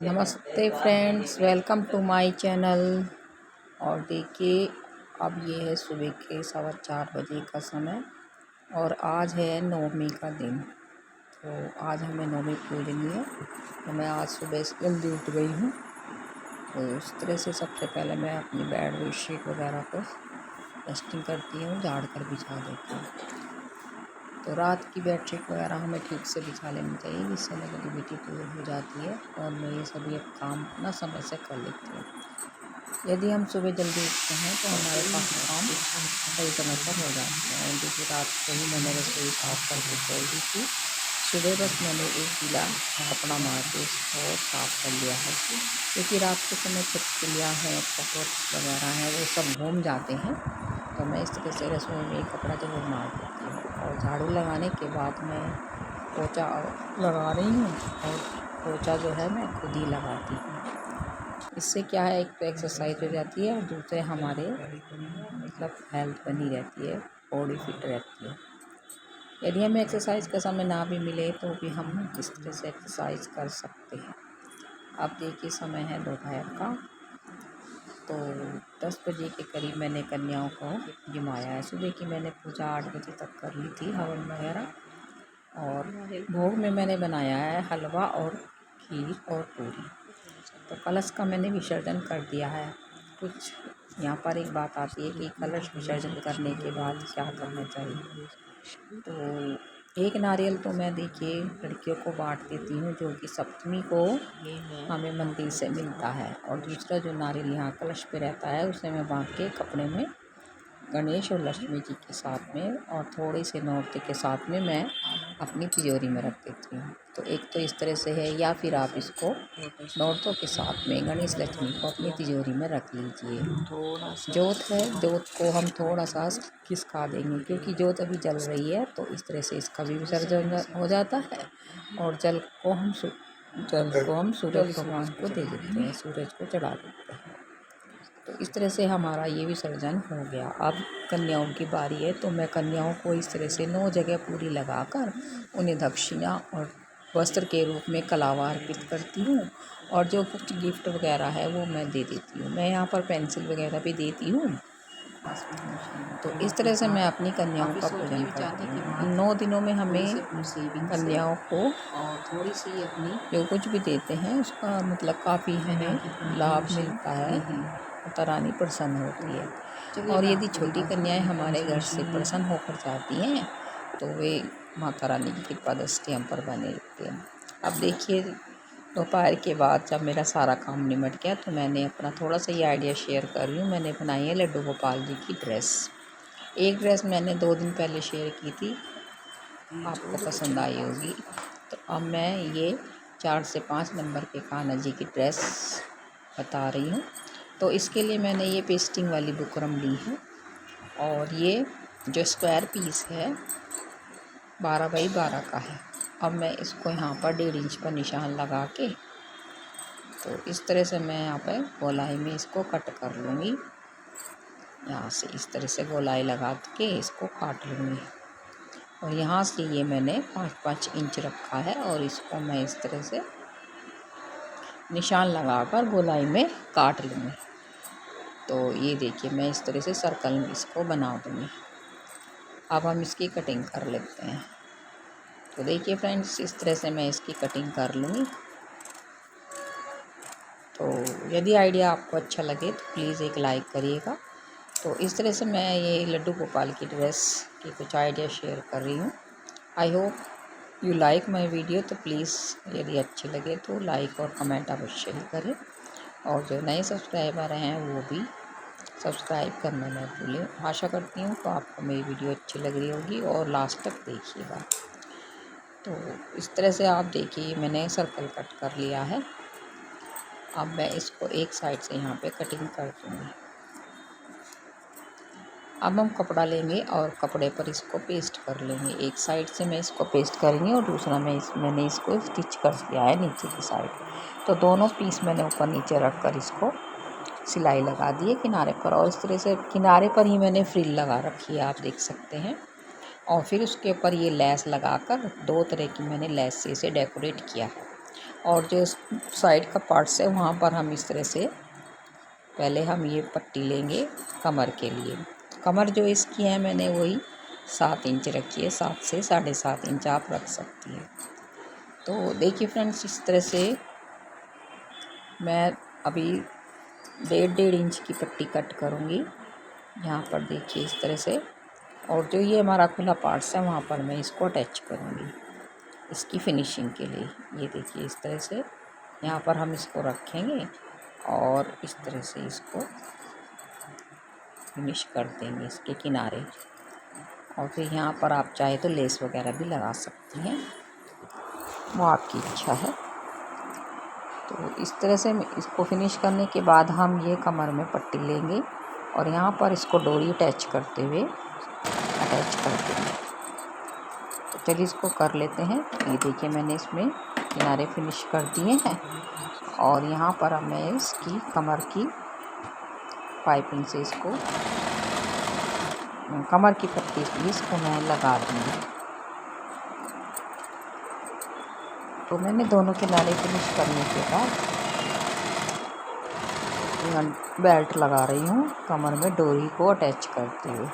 नमस्ते friends, welcome to my channel. और देखिए, अब ये है सुबह के 4:15 का समय और आज है नवमी का दिन। तो आज हमें नवमी पूजनी है, तो मैं आज सुबह से जल्दी उठ गई हूँ। तो इस तरह से सबसे पहले मैं अपनी बेड बेडशीट वगैरह को डस्टिंग करती हूँ, झाड़ कर बिछा देती हूँ। तो रात की बेडशीट वगैरह हमें ठीक से बिछा लेनी चाहिए, जिससे नेगेटिविटी दूर हो जाती है और मैं ये सभी अब काम अपना समय से कर लेती हूँ। यदि हम सुबह जल्दी उठते हैं तो हमारे पास काम सही समय पर हो जाते हैं। देखिए, रात को ही मैंने रसोई साफ करके छोड़ दी थी। सुबह बस मैंने एक गीला कपड़ा मार के इसको साफ कर लिया है, क्योंकि रात के समय छिपकलियाँ हैं, कॉकरोच वगैरह हैं, वो सब घूम जाते हैं। तो मैं इस तरह से रसोई में एक कपड़ा जरूर मार देती हूँ और झाड़ू लगाने के बाद मैं पोछा लगा रही हूँ। और पोछा जो है मैं खुद ही लगाती हूँ। इससे क्या है, एक तो एक्सरसाइज हो जाती है और दूसरे हमारे हेल्थ बनी रहती है, बॉडी फिट रहती है। यदि हमें एक्सरसाइज का समय ना भी मिले तो भी हम इस तरह से एक्सरसाइज कर सकते हैं। अब देखिए, समय है दोपहर का, तो 10 बजे के करीब मैंने कन्याओं को जिमाया है। सुबह की मैंने पूजा 8 बजे तक कर ली थी, हवन वगैरह। और भोग में मैंने बनाया है हलवा और खीर और पूरी। तो कलश का मैंने विसर्जन कर दिया है। कुछ यहाँ पर एक बात आती है कि कलश विसर्जन करने के बाद क्या करना चाहिए। तो एक नारियल तो मैं देखिए लड़कियों को बांट देती हूँ, जो कि सप्तमी को हमें मंदिर से मिलता है। और दूसरा जो नारियल यहाँ कलश पे रहता है, उसे मैं बांध के कपड़े में गणेश और लक्ष्मी जी के साथ में और थोड़े से नौरते के साथ में मैं अपनी तिजोरी में रख देती हूँ। तो एक तो इस तरह से है, या फिर आप इसको नौरतों के साथ में गणेश लक्ष्मी को अपनी तिजोरी में रख लीजिए। जोत है, जोत को हम थोड़ा सा खिसका देंगे, क्योंकि जोत अभी जल रही है। तो इस तरह से इसका भी विसर्जन हो जाता है और जल को हम सूरज भगवान को दे देते हैं, सूरज को चढ़ा देते हैं। तो इस तरह से हमारा ये विसर्जन हो गया। अब कन्याओं की बारी है, तो मैं कन्याओं को इस तरह से 9 जगह पूरी लगाकर उन्हें दक्षिणा और वस्त्र के रूप में कलावा अर्पित करती हूँ। और जो कुछ गिफ्ट वगैरह है वो मैं दे देती हूँ। मैं यहाँ पर पेंसिल वगैरह भी देती हूँ। तो इस तरह से मैं अपनी कन्याओं का पूजन करती हूँ। 9 दिनों में हमें कन्याओं को थोड़ी सी अपनी जो कुछ भी देते हैं उसका मतलब काफ़ी हमें लाभ मिलता है। माता रानी प्रसन्न होती है। और यदि छोटी कन्याएं हमारे घर से प्रसन्न होकर जाती हैं तो वे माता रानी की कृपा दृष्टि हम पर बने रहती है। अब देखिए, दोपहर के बाद जब मेरा सारा काम निमट गया तो मैंने अपना थोड़ा सा ये आइडिया शेयर कर रही हूँ। मैंने बनाई है लड्डू गोपाल जी की ड्रेस। एक ड्रेस मैंने 2 दिन पहले शेयर की थी, आपको पसंद आई होगी। तो अब मैं ये 4 से 5 नंबर के कान्हा जी की ड्रेस बता रही हूँ। तो इसके लिए मैंने ये पेस्टिंग वाली बुकरम ली है और ये जो स्क्वायर पीस है 12 बाई 12 का है। अब मैं इसको यहाँ पर 1.5 इंच पर निशान लगा के, तो इस तरह से मैं यहाँ पर गोलाई में इसको कट कर लूँगी। यहाँ से इस तरह से गोलाई लगा के इसको काट लूँगी। और यहाँ से ये मैंने 5-5 इंच रखा है और इसको मैं इस तरह से निशान लगाकर गोलाई में काट लूँगी। तो ये देखिए, मैं इस तरह से सर्कल में इसको बना दूँगी। अब हम इसकी कटिंग कर लेते हैं। तो देखिए फ्रेंड्स, इस तरह से मैं इसकी कटिंग कर लूँगी। तो यदि आइडिया आपको अच्छा लगे तो प्लीज़ एक लाइक करिएगा। तो इस तरह से मैं ये लड्डू गोपाल की ड्रेस की कुछ आइडिया शेयर कर रही हूँ। I hope you like my video. तो प्लीज़ यदि अच्छे लगे तो लाइक और कमेंट अवश्य ही करें। और जो नए सब्सक्राइबर हैं वो भी सब्सक्राइब करना न भूलें। आशा करती हूँ तो आपको मेरी वीडियो अच्छी लग रही होगी और लास्ट तक देखिएगा। तो इस तरह से आप देखिए, मैंने सर्कल कट कर लिया है। अब मैं इसको एक साइड से यहाँ पे कटिंग कर दूँगी। अब हम कपड़ा लेंगे और कपड़े पर इसको पेस्ट कर लेंगे। एक साइड से मैं इसको पेस्ट करूँगी और दूसरा मैंने इसको स्टिच कर दिया है नीचे की साइड। तो दोनों पीस मैंने ऊपर नीचे रख कर इसको सिलाई लगा दी है किनारे पर। और इस तरह से किनारे पर ही मैंने फ्रिल लगा रखी है, आप देख सकते हैं। और फिर उसके ऊपर ये लेस लगाकर 2 तरह की मैंने लेस से इसे डेकोरेट किया है। और जो साइड का पार्ट्स है वहाँ पर हम इस तरह से पहले हम ये पट्टी लेंगे कमर के लिए। कमर जो इसकी है मैंने वही 7 इंच रखी है, 7 से 7.5 इंच आप रख सकती हैं। तो देखिए फ्रेंड्स, इस तरह से मैं अभी 1.5 इंच की पट्टी कट करूँगी यहाँ पर, देखिए इस तरह से। और जो ये हमारा खुला पार्ट्स है वहाँ पर मैं इसको अटैच करूँगी इसकी फिनिशिंग के लिए। ये देखिए इस तरह से यहाँ पर हम इसको रखेंगे और इस तरह से इसको फिनिश कर देंगे इसके किनारे। और फिर यहाँ पर आप चाहे तो लेस वगैरह भी लगा सकती हैं, वो आपकी इच्छा है। तो इस तरह से इसको फिनिश करने के बाद हम ये कमर में पट्टी लेंगे और यहाँ पर इसको डोरी अटैच करते हुए अटैच कर देंगे। तो चलिए इसको कर लेते हैं। ये देखिए मैंने इसमें किनारे फिनिश कर दिए हैं और यहाँ पर अब मैं इसकी कमर की पाइपिंग से इसको कमर की पट्टी इसको मैं लगा दूँगी। तो मैंने दोनों किनारे फिनिश करने के बाद बेल्ट लगा रही हूँ कमर में डोरी को अटैच करते हुए,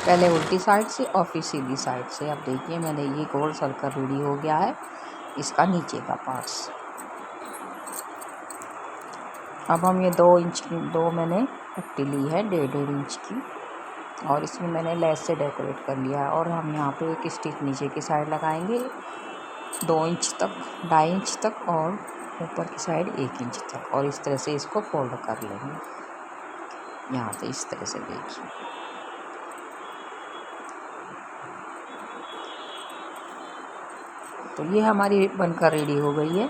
पहले उल्टी साइड से और फिर सीधी साइड से। अब देखिए मैंने ये गोल सर्कल रेडी हो गया है इसका नीचे का पार्ट्स। अब हम ये 2 इंच की मैंने पट्टी ली है 1.5 इंच की, और इसमें मैंने लेस से डेकोरेट कर लिया है। और हम यहाँ पे एक स्टिच नीचे की साइड लगाएंगे 2 इंच तक, 2.5 इंच तक, और ऊपर की साइड 1 इंच तक। और इस तरह से इसको फोल्ड कर लेंगे यहाँ से इस तरह से। देखिए तो ये हमारी बनकर रेडी हो गई है।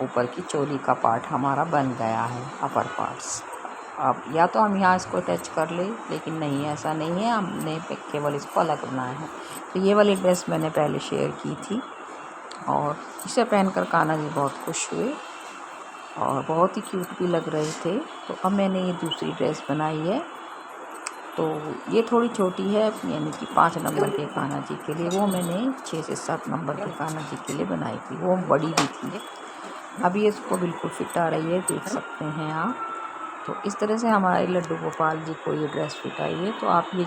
ऊपर की चोली का पार्ट हमारा बन गया है, अपर पार्ट्स। अब या तो हम यहाँ इसको अटैच कर ले, लेकिन नहीं, ऐसा नहीं है, हमने केवल इसको अलग बनाया है। तो ये वाली ड्रेस मैंने पहले शेयर की थी और इसे पहनकर कान्हा जी बहुत खुश हुए और बहुत ही क्यूट भी लग रहे थे। तो अब मैंने ये दूसरी ड्रेस बनाई है। तो ये थोड़ी छोटी है, यानी कि 5 नंबर के कान्हा जी के लिए, वो मैंने 6 से 7 नंबर के कान्हा जी के लिए बनाई थी, वो बड़ी भी थी। अभी इसको बिल्कुल फिट आ रही है, देख सकते हैं आप। तो इस तरह से हमारे लड्डू गोपाल जी को ये ड्रेस फिट आई है। तो आप ये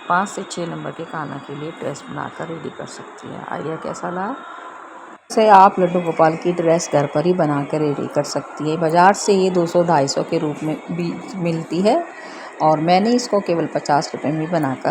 5 से 6 नंबर के कान्हा के लिए ड्रेस बनाकर रेडी कर सकती हैं। आइडिया कैसा लगा? से आप लड्डू गोपाल की ड्रेस घर पर ही बनाकर रेडी कर सकती है। बाज़ार से ये 200-250 के रूप में भी मिलती है और मैंने इसको केवल 50 रुपये में बनाकर